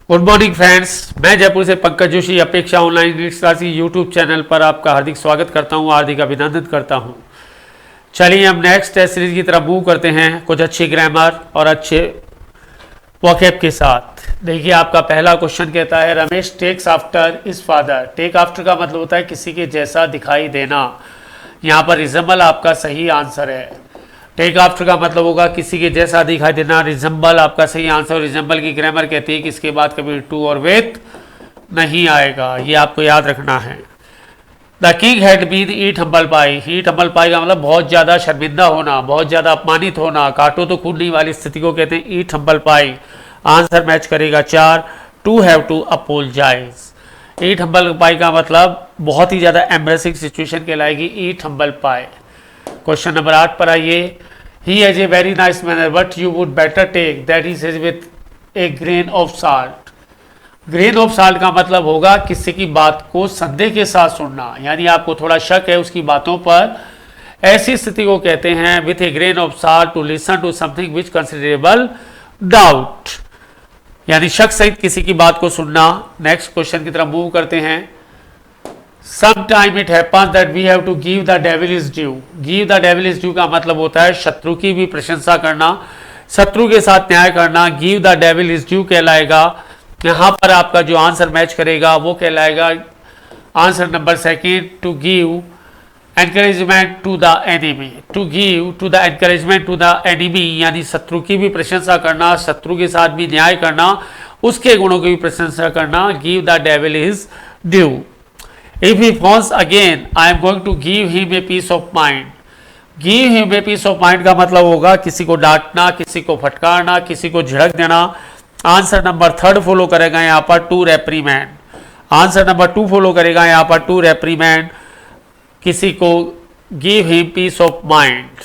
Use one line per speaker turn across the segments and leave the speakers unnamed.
Good morning friends, मैं जयपुर से पंकज जोशी अपेक्षा online nits classes YouTube channel पर आपका हार्दिक स्वागत करता हूं, हार्दिक अभिनंदन करता हूं। चलिए हम नेक्स्ट टेस्ट सीरीज की तरफ मूव करते हैं कुछ अच्छी ग्रामर और अच्छे वोकैब के साथ। देखिए आपका पहला क्वेश्चन कहता है Ramesh takes after his father. Take after का मतलब होता है किसी के जैसा दिखाई देना। यहाँ पर रिजेंबल आपका सही आंसर है। टेक आफ्टर का मतलब होगा किसी के जैसा दिखाई देना। रिजेंबल आपका सही आंसर। रिजेंबल की ग्रामर कहती है कि इसके बाद कभी टू और विथ नहीं आएगा, ये आपको याद रखना है। The king had been eat humble pie. Eat humble pie का मतलब बहुत ज़्यादा शर्मिंदा होना, बहुत ज़्यादा अपमानित होना, काटो तो खूनने वाली स्थिति को कहते हैं eat humble pie. Answer match करेगा 4, to have to apologise. Eat humble pie का मतलब बहुत ही ज़्यादा एम्ब्रेसिंग सिचुएशन कहलाएगी eat humble pie. Question number 8 पर आइए। He has a very nice manner but you would better take that he says with a grain of salt. Grain of salt का मतलब होगा किसी की बात को संदेह के साथ सुनना, यानी आपको थोड़ा शक है उसकी बातों पर, ऐसी स्थिति को कहते हैं with a grain of salt to listen to something which considerable doubt, यानी शक सहित किसी की बात को सुनना। नेक्स्ट क्वेश्चन की तरफ मूव करते हैं। Sometime it happens that we have to give the devil his due. Give the devil his due का मतलब होता है शत्रु की भी प्रशंसा करना, शत्रु के साथ न्याय करना। Give the devil his due कहलाएगा। यहाँ पर आपका जो आंसर मैच करेगा वो कहलाएगा answer number 2, to give encouragement to the enemy. To give to the encouragement to the enemy यानी शत्रु की भी प्रशंसा करना, शत्रु के साथ भी न्याय करना, उसके गुणों की भी प्रशंसा करना। Give the devil his due. If he falls again, I am going to give him a peace of mind. Give him a peace of mind का मतलब होगा किसी को डांटना, किसी को फटकारना, किसी को झिड़क देना। आंसर नंबर 3 फॉलो करेगा यहाँ पर to reprimand. Answer number 2 follow करेगा यहाँ पर टू रेप्रीमेंड, किसी को give him peace of mind,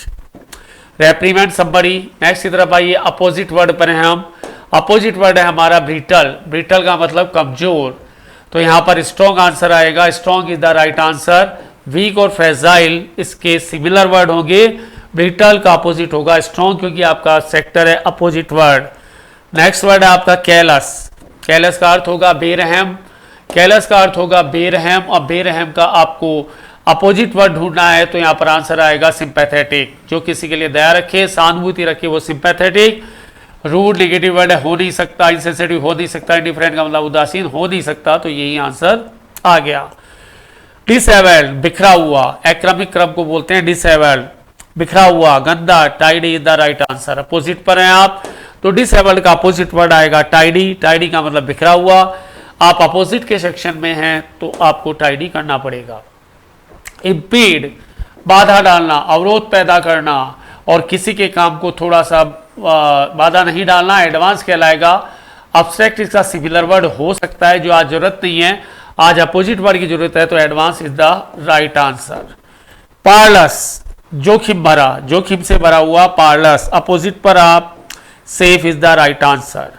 reprimand somebody। Next की तरफ आइए, अपोजिट वर्ड पर हैं हम। अपोजिट वर्ड है हमारा ब्रिटल। ब्रिटल का मतलब कमजोर, तो यहाँ पर स्ट्रॉन्ग आंसर आएगा। Strong is the right answer. Weak और फ्रेजाइल इसके सिमिलर वर्ड होंगे। ब्रिटल का अपोजिट होगा स्ट्रॉन्ग, क्योंकि आपका सेक्टर है अपोजिट वर्ड। नेक्स्ट वर्ड है आपका केयरलेस। केयरलेस का अर्थ होगा बेरहम। केयरलेस का अर्थ होगा बेरहम, और बेरहम का आपको अपोजिट वर्ड ढूंढना है, तो यहाँ पर आंसर आएगा सिंपैथेटिक। जो किसी के लिए दया रखे, सहानुभूति रखे, वो सिंपैथेटिक। रूड नेगेटिव वर्ड है, हो नहीं सकता। इनसेंसिटिव हो नहीं सकता। इंडिफरेंट का मतलब उदासीन, हो नहीं सकता, तो यही आंसर आ गया। डिसेबल्ड बिखरा हुआ, एक्रामिक क्रम को बोलते हैं डिसेबल्ड, बिखरा हुआ, गंदा। Tidy is the right answer. Opposite पर हैं आप, तो डिसेबल्ड का अपोजिट वर्ड आएगा टाइडी। टाइडी का मतलब बिखरा हुआ। आप अपोजिट के सेक्शन में हैं तो आपको टाइडी करना पड़ेगा। इम्पीड बाधा डालना, अवरोध पैदा करना, और किसी के काम को थोड़ा सा बाधा नहीं डालना, एडवांस कहलाएगा। अब्स्ट्रैक्ट इसका सिमिलर वर्ड हो सकता है, जो आज जरूरत नहीं है, आज अपोजिट वर्ड की जरूरत है, तो advance is the right answer. Perilous जोखिम भरा, जोखिम से भरा हुआ, पार्लस। अपोजिट पर आप safe is the right answer.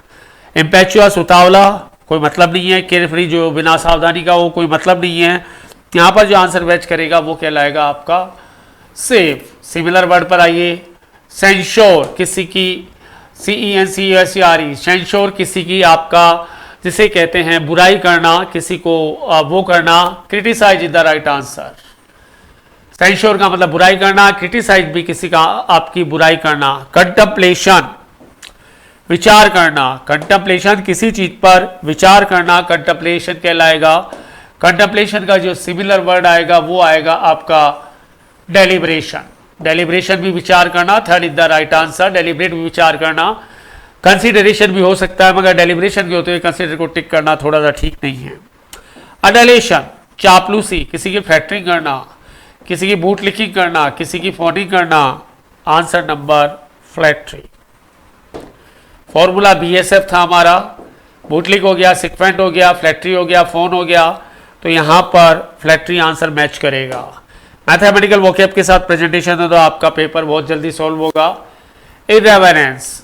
Impetuous उतावला, कोई मतलब नहीं है। केयरफ्री जो बिना सावधानी का, वो कोई मतलब नहीं है। यहाँ पर जो आंसर मैच करेगा वो कहलाएगा आपका सेफ। सिमिलर वर्ड पर आइए। सेंश्योर किसी की, CENCURE, सेंश्योर किसी की आपका जिसे कहते हैं बुराई करना, किसी को वो करना। Criticise is the right answer. Censure का मतलब बुराई करना, क्रिटिसाइज भी किसी का आपकी बुराई करना। कंटेम्पलेशन विचार करना, कंटेम्पलेशन किसी चीज पर विचार करना, कंटेम्पलेशन कहलाएगा। कंटेम्पलेशन का जो सिमिलर वर्ड आएगा वो आएगा आपका डेलिब्रेशन। डेलिब्रेशन भी विचार करना, 3 is the right answer. Deliberate भी विचार करना। कंसिडरेशन भी हो सकता है, मगर डेलिब्रेशन के होते हुए कंसिडर को टिक करना थोड़ा सा ठीक नहीं है। अडलेशन चापलूसी, किसी की फ्लैटरिंग करना, किसी की बूट लिखिंग करना, किसी की फोनिंग करना। Answer number flattery. Formula BSF था हमारा। बूटलिक हो गया, सिक्वेंट हो गया, फ्लैटरी हो गया, फोन हो गया, तो यहाँ पर फ्लैटरी आंसर मैच करेगा। मैथमेटिकल वोकैब के साथ प्रेजेंटेशन है तो आपका पेपर बहुत जल्दी सॉल्व होगा। इररेवरेंस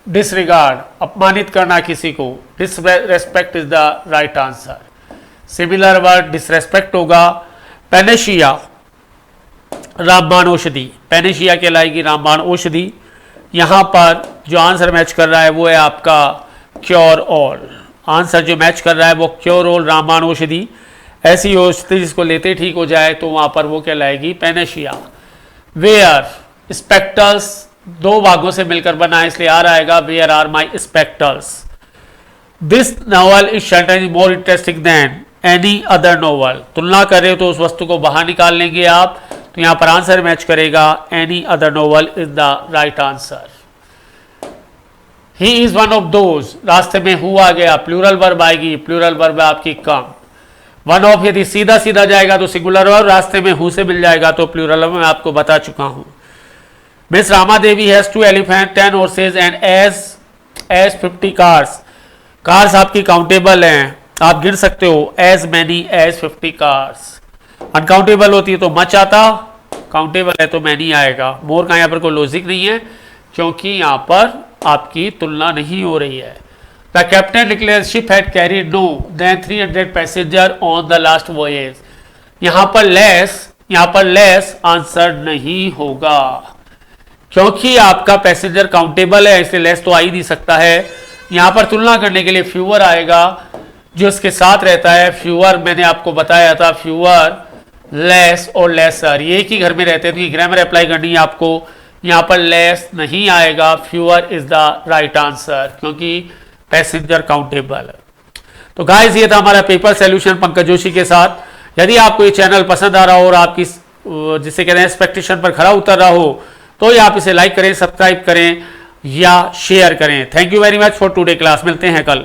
डिसरिगार्ड, अपमानित करना किसी को। Disrespect is the right answer. Similar word disrespect होगा। पेनेशिया रामबाण औषधि, पेनेशिया कहलाएगी रामबाण औषधि। यहाँ पर जो आंसर मैच कर रहा है वो है आपका क्योर ऑल। आंसर जो मैच कर रहा है वो क्योर ऑल रामबाण औषधि, ऐसी औषधि जिसको लेते ठीक हो जाए तो वहां पर वो कहलाएगी पैनेशिया। वेयर स्पेक्टल्स दो भागों से मिलकर बना है इसलिए आर आएगा where are my spectacles. This novel is certainly more interesting than any other novel. तुलना कर रहे हो तो उस वस्तु को बाहर निकाल लेंगे आप, तो यहां पर आंसर मैच करेगा any other novel is the right answer. He is one of those, रास्ते में हु आ गया, प्लूरल वर्ब आएगी, प्लूरल वर्ब आपकी कम। वन ऑफ यदि सीधा सीधा जाएगा तो सिंगुलर वर्ब, रास्ते में हु से मिल जाएगा तो प्लूरल वर्ब, मैं आपको बता चुका हूं। Miss Rama Devi has 2 elephant 10 horses and as 50 cars. Cars आपकी काउंटेबल हैं, आप गिन सकते हो as many as 50 cars. Uncountable होती है तो मच आता, काउंटेबल है तो मैनी आएगा। मोर का यहाँ पर कोई लॉजिक नहीं है क्योंकि यहाँ पर आपकी तुलना नहीं हो रही है। The captain declare ship had carried no then 300 passenger on the last voyage. यहाँ पर लेस आंसर नहीं होगा क्योंकि आपका पैसेंजर काउंटेबल है, इसलिए लेस तो आ ही नहीं सकता है। यहाँ पर तुलना करने के लिए फ्यूअर आएगा जो इसके साथ रहता है। फ्यूअर मैंने आपको बताया था, फ्यूअर लेस और लेसर ये एक ही घर में रहते हैं, तो ये ग्रामर अप्लाई करनी है आपको। यहाँ पर लेस नहीं आएगा, fewer is the right answer क्योंकि पैसेंजर काउंटेबल है। तो गाइस ये था हमारा पेपर सॉल्यूशन पंकज जोशी के साथ। यदि आपको ये चैनल पसंद आ रहा हो और आपकी जिसे कहते हैं एक्सपेक्टेशन पर खरा उतर रहा हो तो ये आप इसे लाइक करें, सब्सक्राइब करें या शेयर करें। Thank you very much for today class. मिलते हैं कल।